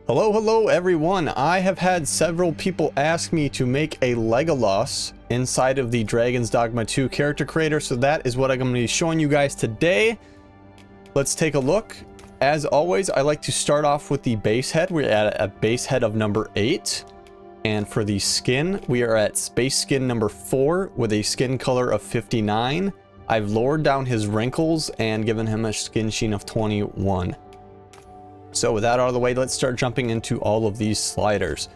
Hello everyone. I have had several people ask me to make a Legolas inside of the Dragon's Dogma 2 character creator, so that is what I'm going to be showing you guys today. Let's take a look. As always, I like to start off with the base head. We're at a base head of number 8. And for the skin, we are at space skin number 4 with a skin color of 59. I've lowered down his wrinkles and given him a skin sheen of 21. So with that out of the way, let's start jumping into all of these sliders.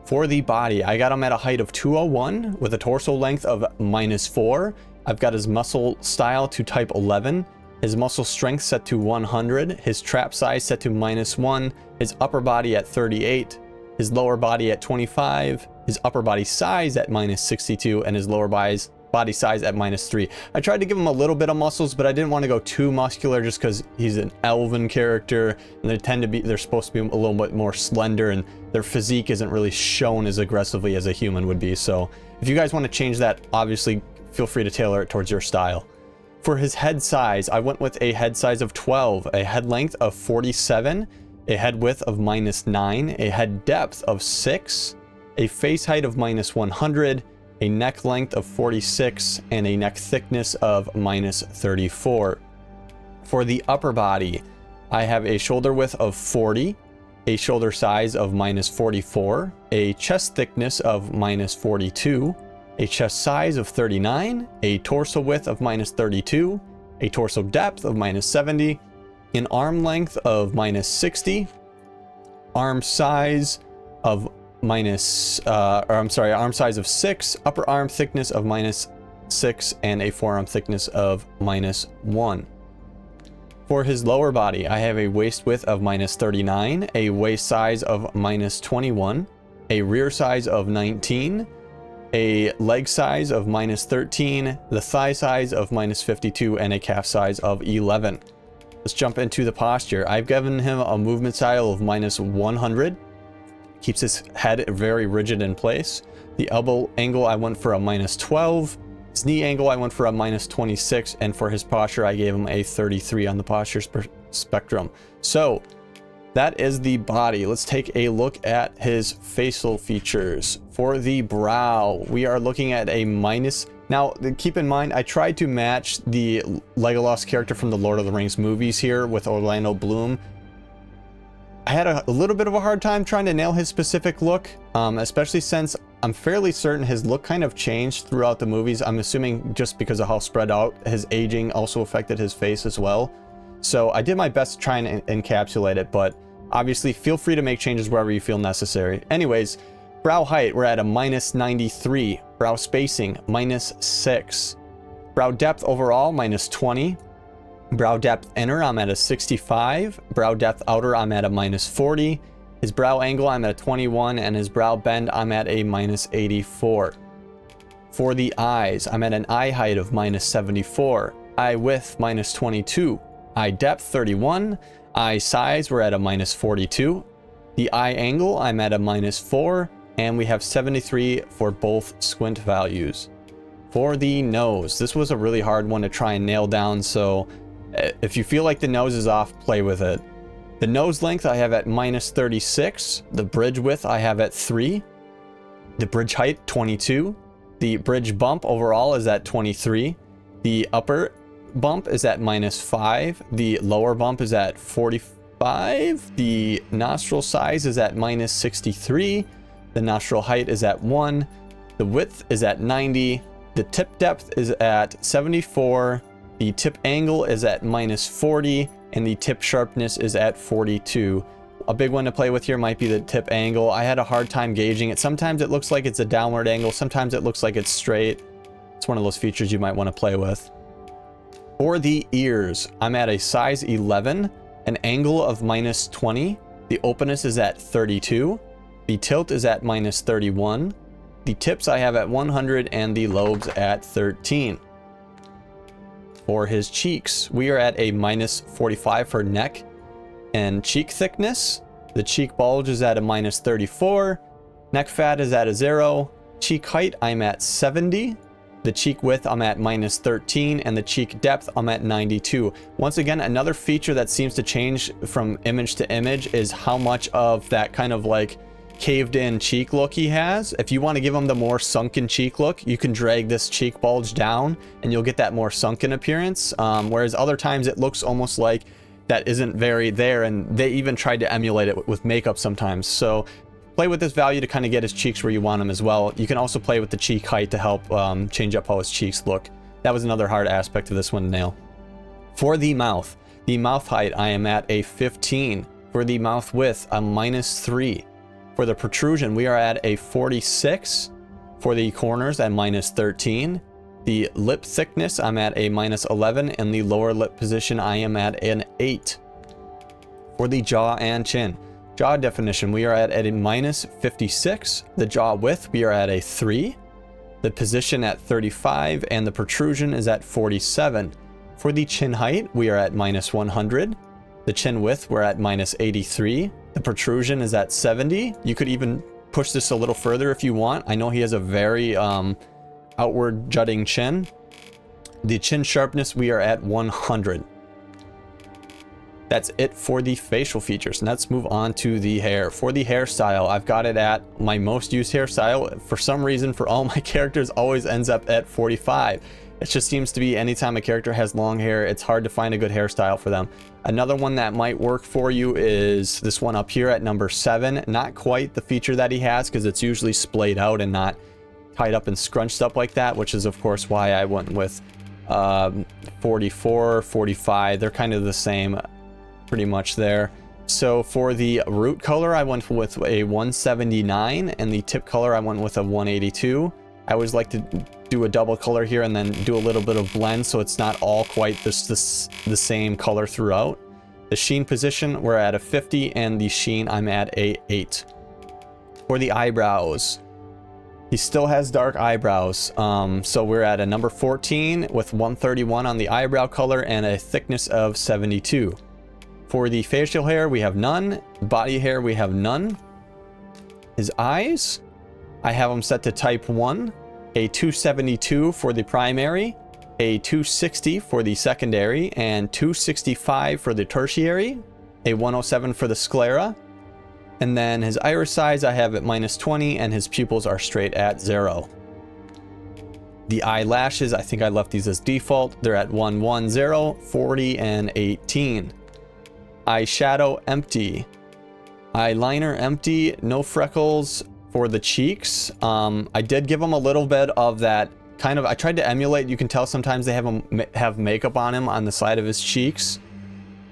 For the body, I got him at a height of 201 with a torso length of -4. I've got his muscle style to type 11, his muscle strength set to 100, his trap size set to -1, his upper body at 38, his lower body at 25, his upper body size at -62, and his lower body size at -3. I tried to give him a little bit of muscles, but I didn't want to go too muscular just because he's an elven character and they're supposed to be a little bit more slender, and their physique isn't really shown as aggressively as a human would be. So if you guys want to change that, obviously feel free to tailor it towards your style. For his head size, I went with a head size of 12, a head length of 47, a head width of -9, a head depth of 6, a face height of -100, a neck length of 46, and a neck thickness of -34. For the upper body, I have a shoulder width of 40, a shoulder size of -44, a chest thickness of -42, a chest size of 39, a torso width of -32, a torso depth of -70, an arm length of -60, arm size of arm size of 6, upper arm thickness of -6, and a forearm thickness of -1. For his lower body, I have a waist width of -39, a waist size of -21, a rear size of 19, a leg size of -13, the thigh size of -52, and a calf size of 11. Let's jump into the posture. I've given him a movement style of -100. Keeps his head very rigid in place. The elbow angle, I went for a -12. His knee angle, I went for a -26. And for his posture, I gave him a 33 on the posture spectrum. So that is the body. Let's take a look at his facial features. For the brow, we are looking at a minus. Now, keep in mind, I tried to match the Legolas character from the Lord of the Rings movies here with Orlando Bloom. I had a little bit of a hard time trying to nail his specific look, especially since I'm fairly certain his look kind of changed throughout the movies. I'm assuming just because of how spread out his aging also affected his face as well. So I did my best to try and encapsulate it, but obviously feel free to make changes wherever you feel necessary. Anyways, brow height, we're at a -93. Brow spacing, -6. Brow depth overall, -20. Brow depth inner, I'm at a 65. Brow depth outer, I'm at a -40. His brow angle, I'm at a 21. And his brow bend, I'm at a -84. For the eyes, I'm at an eye height of -74. Eye width, -22. Eye depth, 31. Eye size, we're at a -42. The eye angle, I'm at a -4. And we have 73 for both squint values. For the nose, this was a really hard one to try and nail down, so if you feel like the nose is off, play with it. The nose length I have at -36. The bridge width I have at 3. The bridge height, 22. The bridge bump overall is at 23. The upper bump is at -5. The lower bump is at 45. The nostril size is at -63. The nostril height is at 1. The width is at 90. The tip depth is at 74. The tip angle is at -40, and the tip sharpness is at 42. A big one to play with here might be the tip angle. I had a hard time gauging it. Sometimes it looks like it's a downward angle. Sometimes it looks like it's straight. It's one of those features you might want to play with. For the ears, I'm at a size 11, an angle of -20. The openness is at 32. The tilt is at -31. The tips I have at 100, and the lobes at 13. For his cheeks, we are at a -45 for neck and cheek thickness. The cheek bulge is at a -34. Neck fat is at a 0. Cheek height, I'm at 70. The cheek width, I'm at -13, and the cheek depth, I'm at 92. Once again, another feature that seems to change from image to image is how much of that kind of like caved in cheek look he has. If you want to give him the more sunken cheek look, you can drag this cheek bulge down and you'll get that more sunken appearance. Whereas other times it looks almost like that isn't very there, and they even tried to emulate it with makeup sometimes. So play with this value to kind of get his cheeks where you want them as well. You can also play with the cheek height to help change up how his cheeks look. That was another hard aspect of this one to nail. For the mouth height, I am at a 15. For the mouth width, I'm -3. For the protrusion, we are at a 46. For the corners, at -13. The lip thickness, I'm at a -11, and the lower lip position, I am at an 8. For the jaw and chin, jaw definition, we are at a -56. The jaw width, we are at a 3. The position at 35, and the protrusion is at 47. For the chin height, we are at -100. The chin width, we're at -83. The protrusion is at 70. You could even push this a little further if you want. I know he has a very outward jutting chin. The chin sharpness, we are at 100. That's it for the facial features. Let's move on to the hair. For the hairstyle, I've got it at my most used hairstyle. For some reason, for all my characters, always ends up at 45. It just seems to be anytime a character has long hair, it's hard to find a good hairstyle for them. Another one that might work for you is this one up here at number 7. Not quite the feature that he has, because it's usually splayed out and not tied up and scrunched up like that, which is of course why I went with 44, 45. They're kind of the same pretty much there. So for the root color, I went with a 179, and the tip color, I went with a 182. I always like to do a double color here and then do a little bit of blend so it's not all quite the same color throughout. The sheen position, we're at a 50, and the sheen, I'm at a 8. For the eyebrows, he still has dark eyebrows, so we're at a number 14 with 131 on the eyebrow color and a thickness of 72. For the facial hair, we have none. Body hair, we have none. His eyes, I have them set to type 1, a 272 for the primary, a 260 for the secondary, and 265 for the tertiary, a 107 for the sclera. And then his iris size, I have at -20, and his pupils are straight at 0. The eyelashes, I think I left these as default. They're at 110, 40, and 18. Eyeshadow, empty. Eyeliner, empty. No freckles. For the cheeks, I did give them a little bit of that kind of, I tried to emulate. You can tell sometimes they have makeup on him on the side of his cheeks.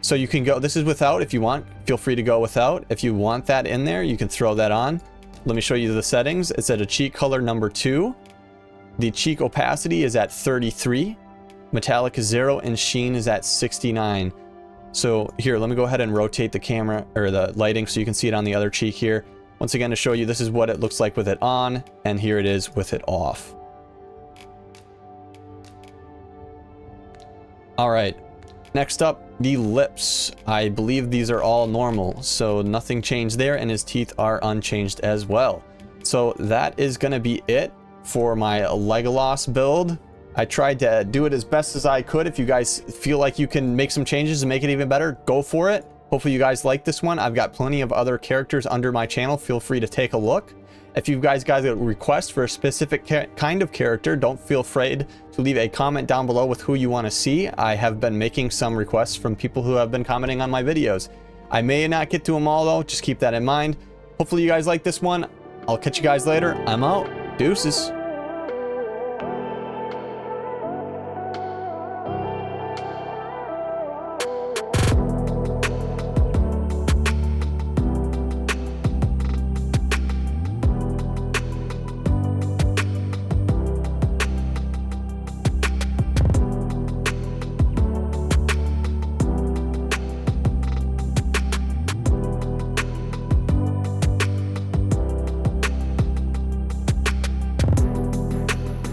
So you can go, this is without. If you want, feel free to go without. If you want that in there, you can throw that on. Let me show you the settings. It's at a cheek color number 2. The cheek opacity is at 33. Metallic is 0, and sheen is at 69. So here, let me go ahead and rotate the camera or the lighting so you can see it on the other cheek here. Once again, to show you, this is what it looks like with it on, and here it is with it off. All right, next up, the lips. I believe these are all normal, so nothing changed there, and his teeth are unchanged as well. So that is gonna be it for my Legolas build. I tried to do it as best as I could. If you guys feel like you can make some changes and make it even better, go for it. Hopefully you guys like this one. I've got plenty of other characters under my channel. Feel free to take a look. If you guys got a request for a specific kind of character, don't feel afraid to leave a comment down below with who you want to see. I have been making some requests from people who have been commenting on my videos. I may not get to them all though, just keep that in mind. Hopefully you guys like this one. I'll catch you guys later. I'm out. Deuces.